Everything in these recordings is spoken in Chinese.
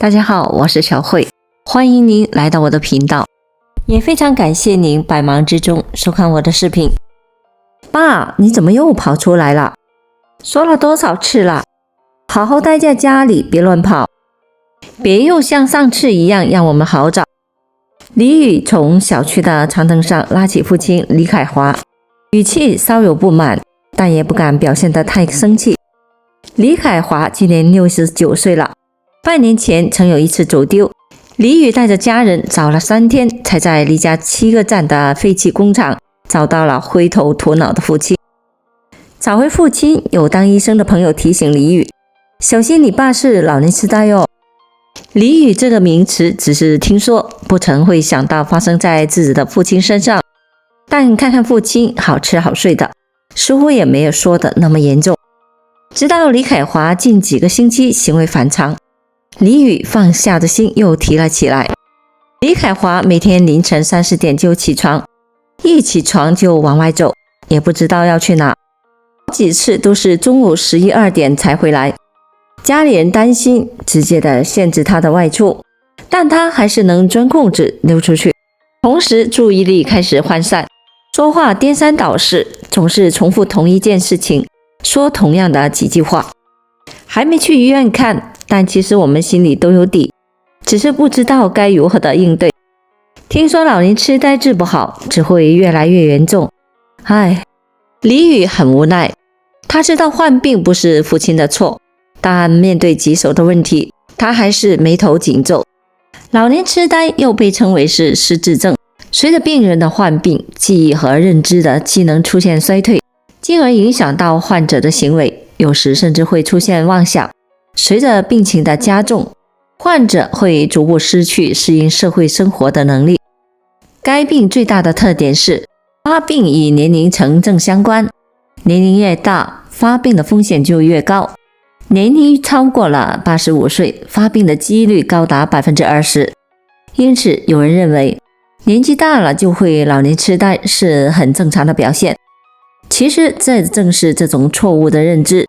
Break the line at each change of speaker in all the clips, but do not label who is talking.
大家好，我是小慧，欢迎您来到我的频道，也非常感谢您百忙之中收看我的视频。爸，你怎么又跑出来了？说了多少次了，好好待在家里，别乱跑，别又像上次一样让我们好找。李宇从小区的长凳上拉起父亲李凯华，语气稍有不满，但也不敢表现得太生气。李凯华今年69岁了，半年前曾有一次走丢，李宇带着家人找了3天，才在离家7个站的废弃工厂找到了灰头土脑的父亲。找回父亲，有当医生的朋友提醒李宇，小心你爸是老年痴呆哦。李宇这个名词只是听说，不曾会想到发生在自己的父亲身上，但看看父亲好吃好睡的，似乎也没有说的那么严重。直到李凯华近几个星期行为反常，李宇放下的心又提了起来。李凯华每天凌晨3、4点就起床，一起床就往外走，也不知道要去哪，好几次都是中午11、12点才回来。家里人担心，直接的限制他的外出，但他还是能钻空子溜出去，同时注意力开始涣散，说话颠三倒四，总是重复同一件事情，说同样的几句话。还没去医院看，但其实我们心里都有底，只是不知道该如何的应对。听说老年痴呆治不好，只会越来越严重。李宇很无奈，他知道患病不是父亲的错，但面对棘手的问题，他还是眉头紧皱。老年痴呆又被称为是失智症，随着病人的患病，记忆和认知的机能出现衰退，进而影响到患者的行为，有时甚至会出现妄想。随着病情的加重，患者会逐步失去适应社会生活的能力。该病最大的特点是发病与年龄层正相关，年龄越大，发病的风险就越高。年龄超过了85岁，发病的几率高达 20%。 因此有人认为年纪大了就会老年痴呆是很正常的表现。其实这正是这种错误的认知，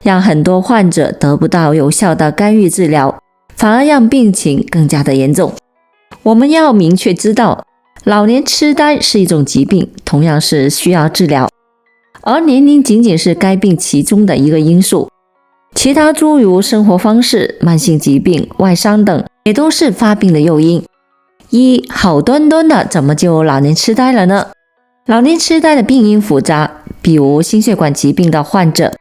让很多患者得不到有效的干预治疗，反而让病情更加的严重。我们要明确知道，老年痴呆是一种疾病，同样是需要治疗，而年龄仅仅是该病其中的一个因素。其他诸如生活方式、慢性疾病、外伤等也都是发病的诱因。好端端的怎么就老年痴呆了呢？老年痴呆的病因复杂，比如心血管疾病的患者，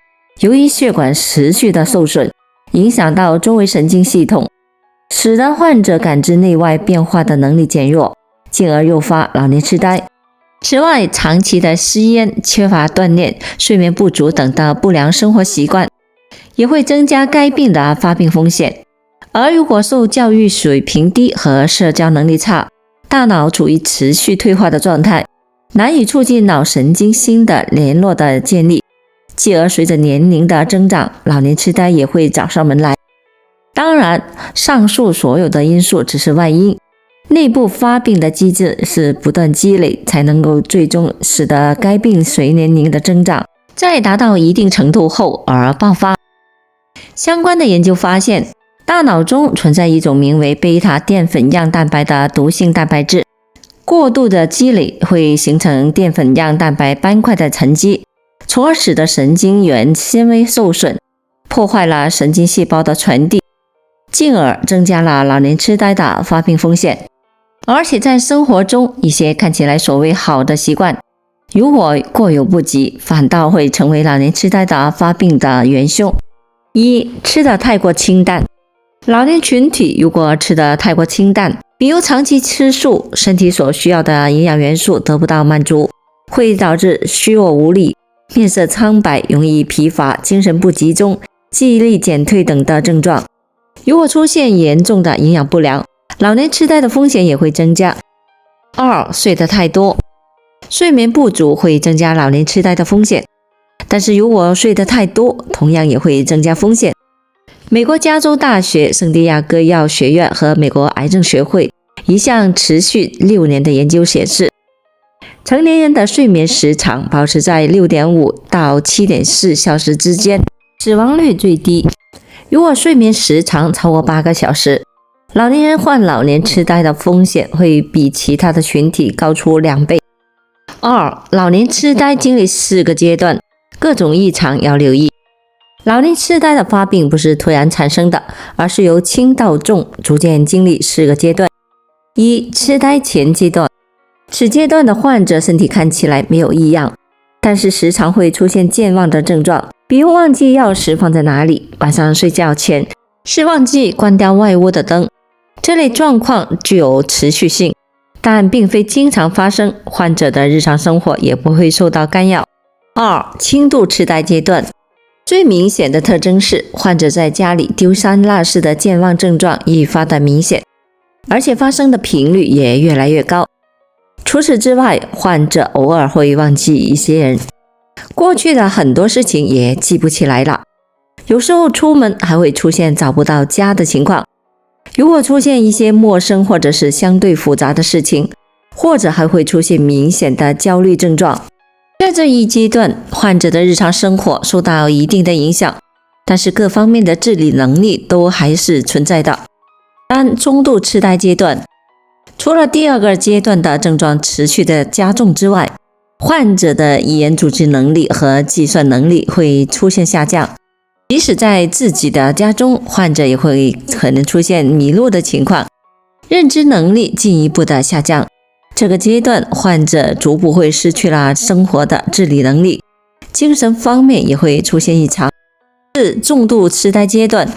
由于血管持续的受损，影响到周围神经系统，使得患者感知内外变化的能力减弱，进而诱发老年痴呆。此外，长期的吸烟、缺乏锻炼、睡眠不足等的不良生活习惯也会增加该病的发病风险。而如果受教育水平低和社交能力差，大脑处于持续退化的状态，难以促进脑神经新的联络的建立，继而随着年龄的增长，老年痴呆也会找上门来。当然，上述所有的因素只是外因，内部发病的机制是不断积累，才能够最终使得该病随年龄的增长，在达到一定程度后而爆发。相关的研究发现，大脑中存在一种名为贝塔淀粉样蛋白的毒性蛋白质，过度的积累会形成淀粉样蛋白斑块的沉积，从而使得神经元纤维受损，破坏了神经细胞的传递，进而增加了老年痴呆的发病风险。而且在生活中，一些看起来所谓好的习惯，如果过犹不及，反倒会成为老年痴呆的发病的元凶。吃得太过清淡。老年群体如果吃得太过清淡，比如长期吃素，身体所需要的营养元素得不到满足，会导致虚弱无力、面色苍白、容易疲乏、精神不集中、记忆力减退等的症状。如果出现严重的营养不良，老年痴呆的风险也会增加。睡得太多。睡眠不足会增加老年痴呆的风险，但是如果睡得太多，同样也会增加风险。美国加州大学圣地亚哥药学院和美国癌症学会一项持续6年的研究显示，成年人的睡眠时长保持在 6.5 到 7.4 小时之间，死亡率最低。如果睡眠时长超过8个小时，老年人患老年痴呆的风险会比其他的群体高出2倍。2. 老年痴呆经历4个阶段，各种异常要留意。老年痴呆的发病不是突然产生的，而是由轻到重逐渐经历4个阶段。1. 痴呆前阶段，此阶段的患者身体看起来没有异样，但是时常会出现健忘的症状，比如忘记钥匙放在哪里，晚上睡觉前是忘记关掉外屋的灯。这类状况具有持续性，但并非经常发生，患者的日常生活也不会受到干扰。2. 轻度痴呆阶段，最明显的特征是患者在家里丢三落四的健忘症状愈发的明显，而且发生的频率也越来越高。除此之外，患者偶尔会忘记一些人，过去的很多事情也记不起来了，有时候出门还会出现找不到家的情况。如果出现一些陌生或者是相对复杂的事情，或者还会出现明显的焦虑症状。在这一阶段，患者的日常生活受到一定的影响，但是各方面的自理能力都还是存在的。3. 中度痴呆阶段，除了第2个阶段的症状持续的加重之外，患者的语言组织能力和计算能力会出现下降。即使在自己的家中，患者也会可能出现迷路的情况，认知能力进一步的下降。这个阶段，患者逐步会失去了生活的自理能力，精神方面也会出现异常。4. 重度痴呆阶段，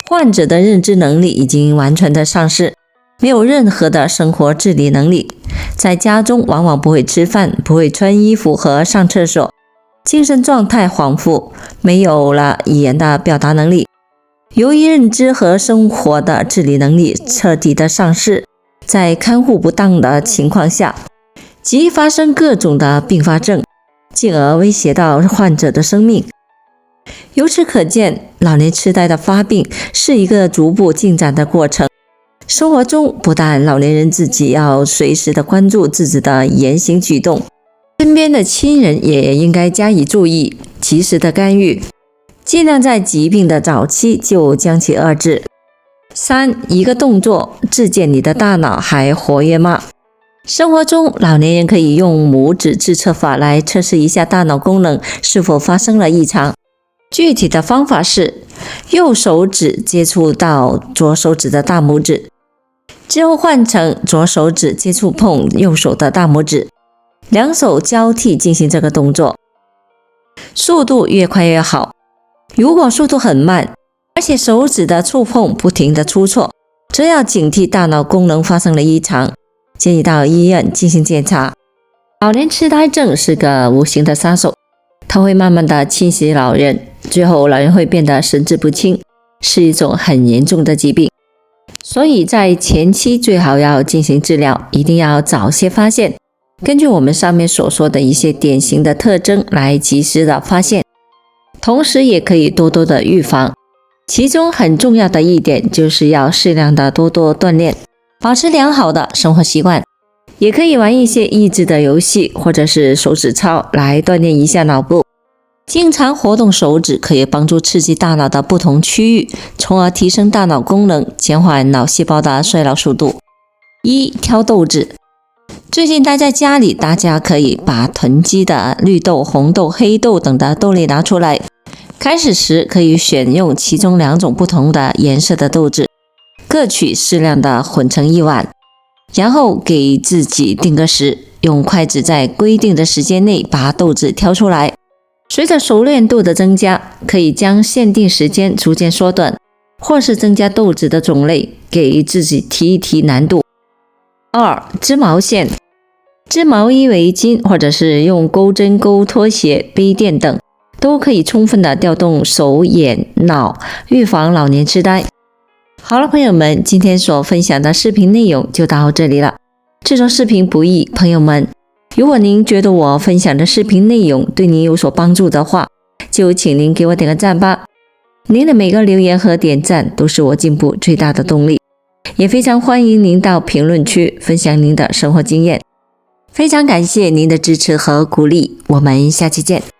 患者的认知能力已经完全的丧失，没有任何的生活自理能力，在家中往往不会吃饭，不会穿衣服和上厕所，精神状态恍惚，没有了语言的表达能力。由于认知和生活的自理能力彻底的丧失，在看护不当的情况下，即发生各种的并发症，进而威胁到患者的生命。由此可见，老年痴呆的发病是一个逐步进展的过程。生活中，不但老年人自己要随时的关注自己的言行举动，身边的亲人也应该加以注意，及时的干预，尽量在疾病的早期就将其遏制。3. 一个动作自检你的大脑还活跃吗？生活中，老年人可以用拇指自测法来测试一下大脑功能是否发生了异常。具体的方法是，右手指接触到左手指的大拇指，之后换成左手指接触碰右手的大拇指，两手交替进行这个动作，速度越快越好。如果速度很慢，而且手指的触碰不停的出错，则要警惕大脑功能发生了异常，建议到医院进行检查。老年痴呆症是个无形的杀手，它会慢慢的侵袭老人，最后老人会变得神志不清，是一种很严重的疾病。所以在前期最好要进行治疗，一定要早些发现，根据我们上面所说的一些典型的特征来及时的发现，同时也可以多多的预防。其中很重要的一点就是要适量的多多锻炼，保持良好的生活习惯，也可以玩一些益智的游戏或者是手指操来锻炼一下脑部。经常活动手指可以帮助刺激大脑的不同区域，从而提升大脑功能，减缓脑细胞的衰老速度。1. 挑豆子。最近待在家里，大家可以把囤积的绿豆、红豆、黑豆等的豆类拿出来，开始时可以选用其中2种不同的颜色的豆子，各取适量的混成一碗，然后给自己定个时，用筷子在规定的时间内把豆子挑出来。随着熟练度的增加，可以将限定时间逐渐缩短，或是增加豆子的种类，给自己提一提难度。2. 织毛线。织毛衣、围巾，或者是用钩针钩拖鞋、杯垫等，都可以充分的调动手、眼、脑，预防老年痴呆。好了，朋友们，今天所分享的视频内容就到这里了。制作视频不易，朋友们，如果您觉得我分享的视频内容对您有所帮助的话，就请您给我点个赞吧。您的每个留言和点赞都是我进步最大的动力，也非常欢迎您到评论区分享您的生活经验。非常感谢您的支持和鼓励，我们下期见。